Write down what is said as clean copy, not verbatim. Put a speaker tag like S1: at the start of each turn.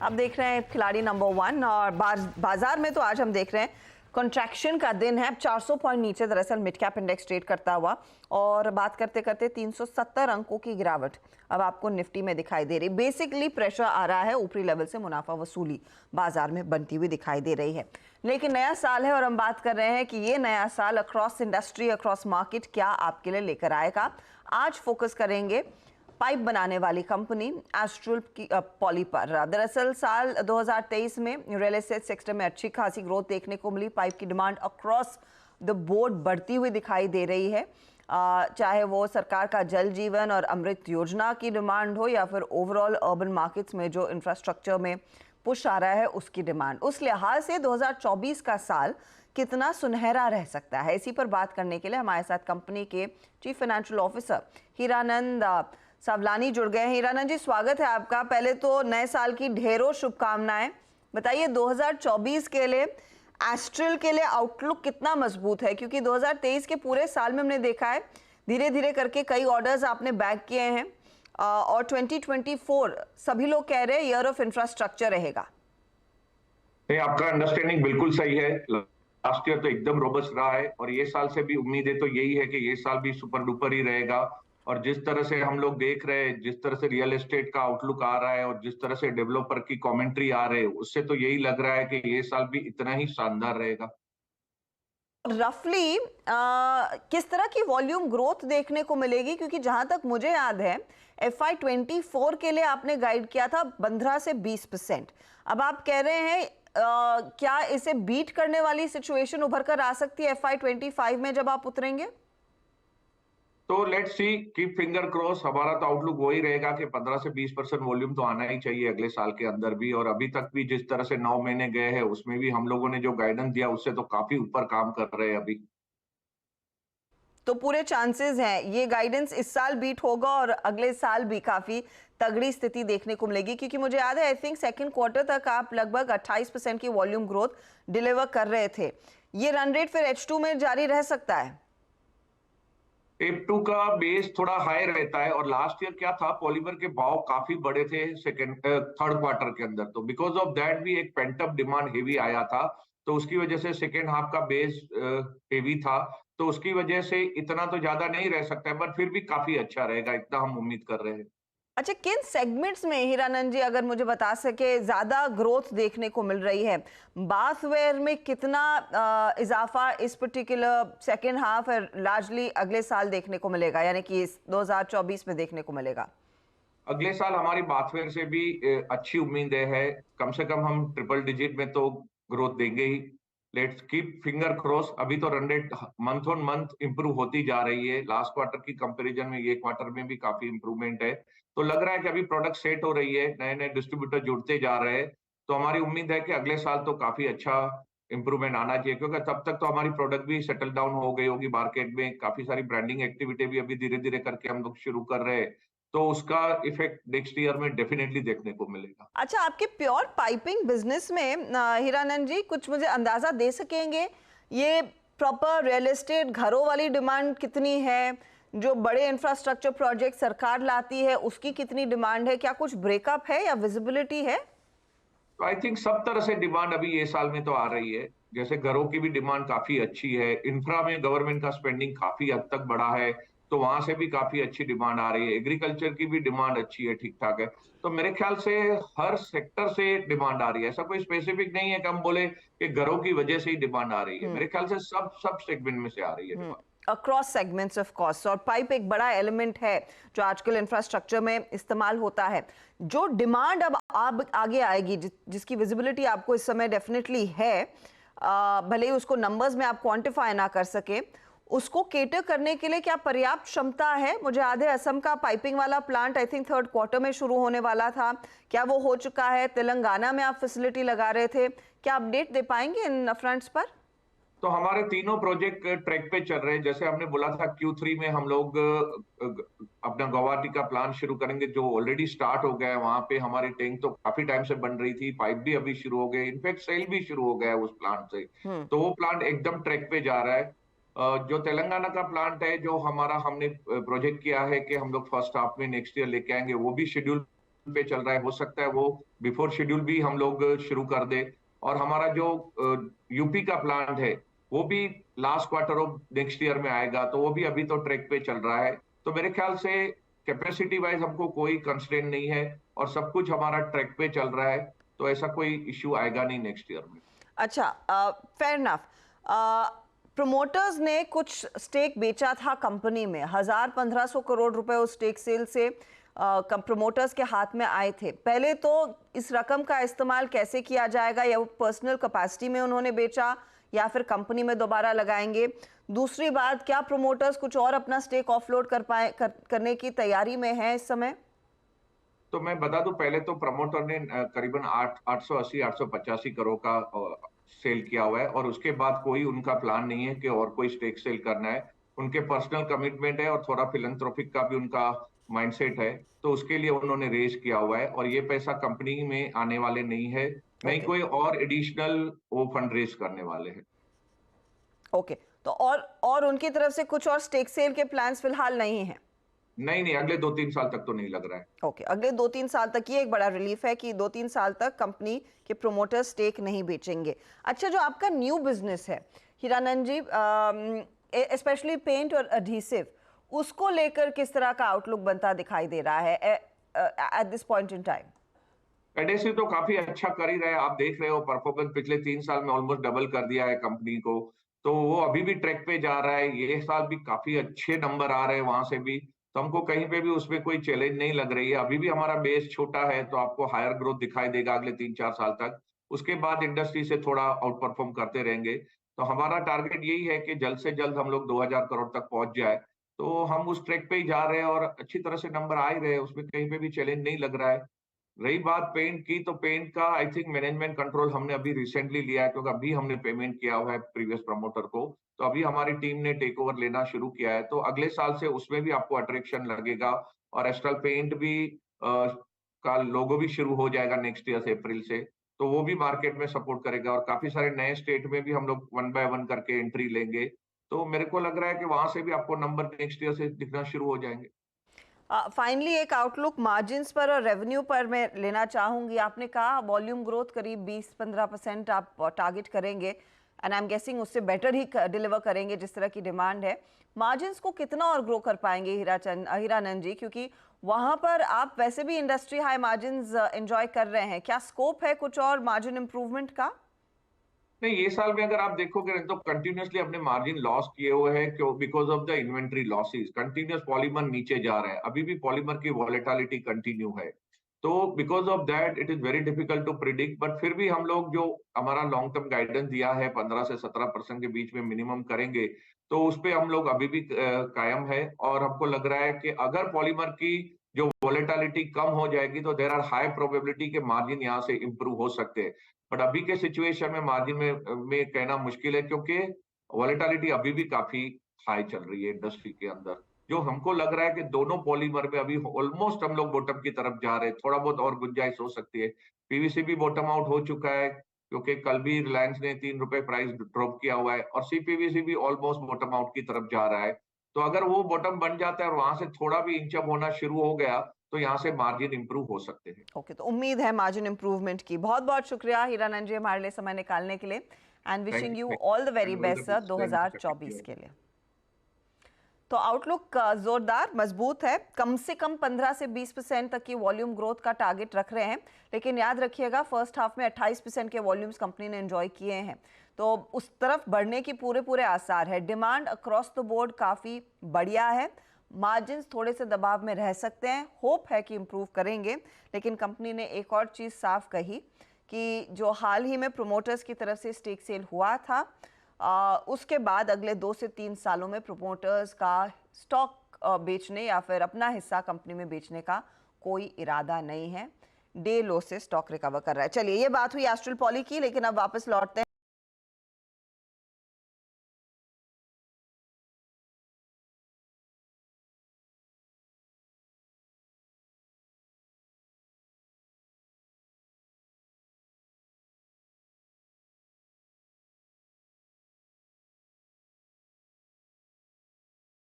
S1: आप देख रहे हैं खिलाड़ी नंबर 1 और बाजार में तो आज हम देख रहे हैं कॉन्ट्रैक्शन का दिन है। 400 पॉइंट नीचे दरअसल मिड कैप इंडेक्स ट्रेड करता हुआ और बात करते करते 370 अंकों की गिरावट अब आपको निफ्टी में दिखाई दे रही। बेसिकली प्रेशर आ रहा है, ऊपरी लेवल से मुनाफा वसूली बाजार में बनती हुई दिखाई दे रही है। लेकिन नया साल है और हम बात कर रहे हैं कि ये नया साल अक्रॉस इंडस्ट्री, अक्रॉस मार्केट क्या आपके लिए लेकर आएगा। आज फोकस करेंगे पाइप बनाने वाली कंपनी एस्ट्रल की पॉली पर। दरअसल साल 2023 में रियल एस्टेट सेक्टर में अच्छी खासी ग्रोथ देखने को मिली। पाइप की डिमांड अक्रॉस द बोर्ड बढ़ती हुई दिखाई दे रही है, चाहे वो सरकार का जल जीवन और अमृत योजना की डिमांड हो या फिर ओवरऑल अर्बन मार्केट्स में जो इंफ्रास्ट्रक्चर में पुश आ रहा है उसकी डिमांड। उस लिहाज से 2024 का साल कितना सुनहरा रह सकता है, इसी पर बात करने के लिए हमारे साथ कंपनी के chief financial officer Hiranand Savlani जुड़ गए हैं। हीरानंद जी, स्वागत है आपका। पहले तो नए साल की ढेरों शुभकामनाएं। बताइए 2024 के लिए एस्ट्रल के लिए आउटलुक कितना मजबूत है, क्योंकि 2023 के पूरे साल में हमने देखा है धीरे धीरे करके कई ऑर्डर्स आपने बैक किए हैं और 2024 सभी लोग कह रहे हैं ईयर ऑफ इंफ्रास्ट्रक्चर रहेगा।
S2: आपका अंडरस्टैंडिंग बिल्कुल सही है। लास्ट ईयर तो एकदम रोबस्ट रहा है और ये साल से भी उम्मीदें तो यही है कि ये साल भी सुपर डुपर ही रहेगा। और जिस तरह से हम लोग देख रहे हैं, जिस तरह से रियल एस्टेट का आउटलुक आ रहा है और जिस तरह से डेवलपर की कमेंट्री आ रहे है, उससे तो यही लग रहा है कि ये साल भी इतना ही शानदार रहेगा।
S1: रफली किस तरह की वॉल्यूम ग्रोथ देखने को मिलेगी, क्योंकि जहां तक मुझे याद है FY24 के लिए आपने गाइड किया था 15 से 20%। अब आप कह रहे हैं क्या इसे बीट करने वाली सिचुएशन उभर कर आ सकती है FY25 में जब आप उतरेंगे?
S2: तो let's see, keep finger cross. हमारा तो आउटलुक वही रहेगा कि 15 से 20% वॉल्यूम तो आना ही चाहिए अगले साल के अंदर भी। और अभी तक भी जिस तरह से 9 महीने गए हैं उसमें भी हम लोगों ने जो गाइडेंस दिया उससे तो काफी ऊपर काम कर रहे हैं अभी।
S1: तो पूरे चांसेस हैं ये गाइडेंस इस साल बीट होगा और अगले साल भी काफी तगड़ी स्थिति देखने को मिलेगी, क्योंकि मुझे याद है आई थिंक सेकंड क्वार्टर तक आप लगभग 28% की वॉल्यूम ग्रोथ डिलीवर कर रहे थे। ये रन रेट फिर H2 में जारी रह सकता है?
S2: F2 का बेस थोड़ा हाई रहता है और लास्ट ईयर क्या था, पॉलीमर के भाव काफी बड़े थे थर्ड क्वार्टर के अंदर। तो बिकॉज ऑफ दैट भी एक पेंटअप डिमांड हेवी आया था, तो उसकी वजह से सेकेंड हाफ का बेस हेवी था, तो उसकी वजह से इतना तो ज्यादा नहीं रह सकता है, पर फिर भी काफी अच्छा रहेगा, इतना हम उम्मीद कर रहे हैं।
S1: अच्छा, किन सेगमेंट्स में हीरानंद जी अगर मुझे बता सके ज्यादा ग्रोथ देखने को मिल रही है? बाथवेयर में कितना इजाफा इस पर्टिकुलर सेकेंड हाफ और लार्जली अगले साल देखने को मिलेगा, यानी कि इस 2024 में देखने को मिलेगा?
S2: अगले साल हमारी बाथवेयर से भी अच्छी उम्मीदें है। कम से कम हम ट्रिपल डिजिट में तो ग्रोथ देंगे ही। Let's keep finger cross. अभी तो run rate month on month improve होती जा रही है। लास्ट क्वार्टर की कंपैरिजन में ये क्वार्टर में भी काफी इंप्रूवमेंट है। तो लग रहा है कि अभी प्रोडक्ट सेट हो रही है, नए नए डिस्ट्रीब्यूटर जुड़ते जा रहे हैं। तो हमारी उम्मीद है कि अगले साल तो काफी अच्छा इंप्रूवमेंट आना चाहिए, क्योंकि तब तक तो हमारी प्रोडक्ट भी सेटल डाउन हो गई होगी मार्केट में। काफी सारी ब्रांडिंग एक्टिविटी भी अभी धीरे धीरे करके हम लोग शुरू कर रहे हैं, तो उसका इफेक्ट नेक्स्ट ईयर में डेफिनेटली देखने को मिलेगा।
S1: अच्छा, आपके प्योर पाइपिंग बिजनेस में हीरानंद जी कुछ मुझे अंदाजा दे सकेंगे, ये प्रॉपर रियल एस्टेट घरों वाली डिमांड कितनी है, जो बड़े इंफ्रास्ट्रक्चर प्रोजेक्ट सरकार लाती है उसकी कितनी डिमांड है, क्या कुछ ब्रेकअप है या विजिबिलिटी है?
S2: तो आई थिंक सब तरह से डिमांड अभी ये साल में तो आ रही है। जैसे घरों की भी डिमांड काफी अच्छी है, इंफ्रा में गवर्नमेंट का स्पेंडिंग काफी हद तक बढ़ा है, तो वहां से भी काफी अच्छी डिमांड आ रही है। एग्रीकल्चर की भी डिमांड अच्छी है, ठीक ठाक है। तो मेरे ख्याल से हर सेक्टर से डिमांड आ रही है। ऐसा कोई स्पेसिफिक नहीं है कि हम बोले कि घरों की वजह से ही डिमांड आ रही है। मेरे ख्याल से सब सब सेगमेंट में से आ रही है demand.
S1: Across segments of cost. और पाइप एक बड़ा एलिमेंट है जो आजकल इंफ्रास्ट्रक्चर में इस्तेमाल होता है। जो डिमांड अब आगे आएगी, जिसकी विजिबिलिटी आपको इस समय डेफिनेटली है, भले ही उसको नंबर्स में आप क्वांटिफाई ना कर सके, उसको केटर करने के लिए क्या पर्याप्त क्षमता है? मुझे याद है असम का पाइपिंग वाला plant I think third quarter में शुरू होने वाला था, क्या वो हो चुका है? तेलंगाना में आप फैसिलिटी लगा रहे थे, क्या अपडेट दे पाएंगे इन फ्रंट्स पर?
S2: तो हमारे तीनों प्रोजेक्ट ट्रैक पे चल रहे हैं। जैसे हमने बोला था Q3 में हम लोग अपना गुवाहाटी का प्लान शुरू करेंगे, जो ऑलरेडी स्टार्ट हो गया है। वहां पे हमारी टैंक तो काफी टाइम से बन रही थी, पाइप भी अभी शुरू हो गए, इनफैक्ट सेल भी शुरू हो गया है उस प्लांट से। तो वो प्लांट एकदम ट्रैक पे जा रहा है। जो तेलंगाना का प्लांट है, जो हमारा हमने प्रोजेक्ट किया है कि हम लोग फर्स्ट हाफ में नेक्स्ट ईयर लेके आएंगे, वो भी शेड्यूल पे चल रहा है, हो सकता है वो बिफोर शेड्यूल भी हम लोग शुरू कर दे। और हमारा जो यूपी का प्लांट है वो भी last quarter of next year में आएगा, तो वो भी अभी तो ट्रैक पे चल रहा है। तो मेरे ख्याल से कैपेसिटी वाइज हमको कोई कंस्ट्रेंट नहीं है और सब कुछ हमारा ट्रैक पे चल रहा है, तो ऐसा कोई इश्यू आएगा नहीं नेक्स्ट ईयर में।
S1: अच्छा, फेयर इनफ। प्रमोटर्स ने कुछ स्टेक बेचा था कंपनी में, 1000-1500 करोड़ रुपए उस स्टेक सेल से प्रमोटर्स के हाथ में आए थे। पहले तो इस रकम का इस्तेमाल कैसे किया जाएगा, या वो पर्सनल कैपेसिटी में उन्होंने बेचा या फिर कंपनी में दोबारा लगाएंगे? दूसरी बात, क्या प्रमोटर्स कुछ और अपना स्टेक ऑफलोड करने की तैयारी में है इस समय?
S2: तो मैं बता दूं, पहले तो प्रमोटर ने करीबन 880-885 करोड़ का सेल किया हुआ है और उसके बाद कोई उनका प्लान नहीं है कि और कोई स्टेक सेल करना है। उनके पर्सनल कमिटमेंट है और थोड़ा फिलैंथ्रोपिक का भी उनका माइंडसेट है, तो उसके लिए उन्होंने रेज किया हुआ है और ये पैसा कंपनी में आने वाले नहीं है, नहीं
S1: ओके,
S2: कोई और एडिशनल वो फंड रेज करने वाले हैं।
S1: ओके। तो और उनकी तरफ से कुछ और स्टेक सेल के प्लान्स फिलहाल नहीं हैं?
S2: नहीं नहीं, अगले 2-3 साल तक तो नहीं लग रहा है।
S1: ओके, अगले 2-3 साल तक ये एक बड़ा रिलीफ है कि 2-3 साल तक कंपनी के प्रोमोटर स्टेक नहीं बेचेंगे। अच्छा, जो आपका न्यू बिजनेस है हीरानंद जी, स्पेशली पेंट और एडहेसिव, उसको लेकर किस तरह का आउटलुक बनता दिखाई दे रहा है at this point in time?
S2: Adhesive तो काफी अच्छा कर ही रहे हैं, आप देख रहे हो परफॉर्मेंस पिछले 3 साल में ऑलमोस्ट डबल कर दिया है कंपनी को। तो वो अभी भी ट्रैक पे जा रहा है, ये साल भी काफी अच्छे नंबर आ रहे हैं वहां से भी। तो हमको कहीं पे भी उसमें कोई चैलेंज नहीं लग रही है। अभी भी हमारा बेस छोटा है, तो आपको हायर ग्रोथ दिखाई देगा अगले 3-4 साल तक। उसके बाद इंडस्ट्री से थोड़ा आउट परफॉर्म करते रहेंगे। तो हमारा टारगेट यही है कि जल्द से जल्द हम लोग 2000 करोड़ तक पहुंच जाए। तो हम उस ट्रैक पे ही जा रहे हैं और अच्छी तरह से नंबर आ ही रहे हैं, उसमें कहीं पे भी चैलेंज नहीं लग रहा है। रही बात पेंट की, तो पेंट का आई थिंक मैनेजमेंट कंट्रोल हमने अभी रिसेंटली लिया है, क्योंकि अभी हमने पेमेंट किया हुआ है प्रीवियस प्रमोटर को। तो अभी हमारी टीम ने टेक ओवर लेना शुरू किया है, तो अगले साल से उसमें भी आपको अट्रैक्शन लगेगा और एस्ट्रल पेंट भी का लोगो भी शुरू हो जाएगा नेक्स्ट ईयर से, अप्रैल से। तो वो भी मार्केट में सपोर्ट करेगा और काफी सारे नए स्टेट में भी हम लोग 1 बाय 1 करके एंट्री लेंगे। तो मेरे को लग रहा है कि वहां से भी आपको नंबर नेक्स्ट ईयर से दिखना शुरू हो जाएंगे।
S1: फाइनली एक आउटलुक मार्जिन्स पर और रेवेन्यू पर मैं लेना चाहूंगी। आपने कहा वॉल्यूम ग्रोथ करीब 20-15% आप टारगेट करेंगे, एंड आई एम गेसिंग उससे बेटर ही डिलीवर करेंगे जिस तरह की डिमांड है। मार्जिन्स को कितना और ग्रो कर पाएंगे हीरानंद जी, क्योंकि वहां पर आप वैसे भी इंडस्ट्री हाई मार्जिन्स एंजॉय कर रहे हैं, क्या स्कोप है कुछ और मार्जिन इंप्रूवमेंट का?
S2: नहीं, ये साल में अगर आप देखोगे तो कंटिन्यूअसली अपने मार्जिन लॉस किए हुए हैं, क्यों? Because of the inventory losses. Continuous polymer नीचे जा रहा है, अभी भी पॉलीमर की वॉलेटिलिटी कंटिन्यू है। तो because of that it is very difficult to predict, but फिर भी हम लोग जो हमारा लॉन्ग टर्म गाइडेंस दिया है 15 से 17% के बीच में मिनिमम करेंगे, तो उस पे हम लोग अभी भी कायम है। और हमको लग रहा है कि अगर पॉलीमर की जो वॉलेटिलिटी कम हो जाएगी, तो देयर आर हाई प्रोबेबिलिटी के मार्जिन यहाँ से इंप्रूव हो सकते हैं। बट अभी के सिचुएशन में मार्जिन में कहना मुश्किल है, क्योंकि वॉलेटिलिटी अभी भी काफी हाई चल रही है इंडस्ट्री के अंदर। जो हमको लग रहा है कि दोनों पॉलीमर में अभी ऑलमोस्ट हम लोग बॉटम की तरफ जा रहे हैं, थोड़ा बहुत और गुंजाइश हो सकती है। पीवीसी भी बॉटम आउट हो चुका है, क्योंकि कल भी रिलायंस ने 3 रुपए प्राइस ड्रॉप किया हुआ है और सीपीवीसी भी ऑलमोस्ट बॉटम आउट की तरफ जा रहा है। तो अगर वो बॉटम बन जाता है और वहां से थोड़ा भी इंच अप होना शुरू हो गया, तो यहाँ से मार्जिन इंप्रूव हो सकते हैं।
S1: ओके, तो उम्मीद है मार्जिन इंप्रूवमेंट की। बहुत बहुत शुक्रिया हीरानंद जी हमारे लिए समय निकालने के लिए, and wishing you all the very best sir 2024 के लिए। तो आउटलुक जोरदार मजबूत है, कम से कम 15 से 20% तक की वॉल्यूम ग्रोथ का टारगेट रख रहे हैं। लेकिन याद रखिएगा फर्स्ट हाफ में 28% के वॉल्यूम्स कंपनी ने एंजॉय किए हैं, तो उस तरफ बढ़ने की पूरे आसार है। डिमांड अक्रॉस द बोर्ड काफ़ी बढ़िया है, मार्जिन्स थोड़े से दबाव में रह सकते हैं, होप है कि इम्प्रूव करेंगे। लेकिन कंपनी ने एक और चीज़ साफ कही कि जो हाल ही में प्रोमोटर्स की तरफ से स्टेक सेल हुआ था, उसके बाद अगले 2 से 3 सालों में प्रोमोटर्स का स्टॉक बेचने या फिर अपना हिस्सा कंपनी में बेचने का कोई इरादा नहीं है। डे लो से स्टॉक रिकवर कर रहा है। चलिए, ये बात हुई एस्ट्रल पॉली की, लेकिन अब वापस लौटते हैं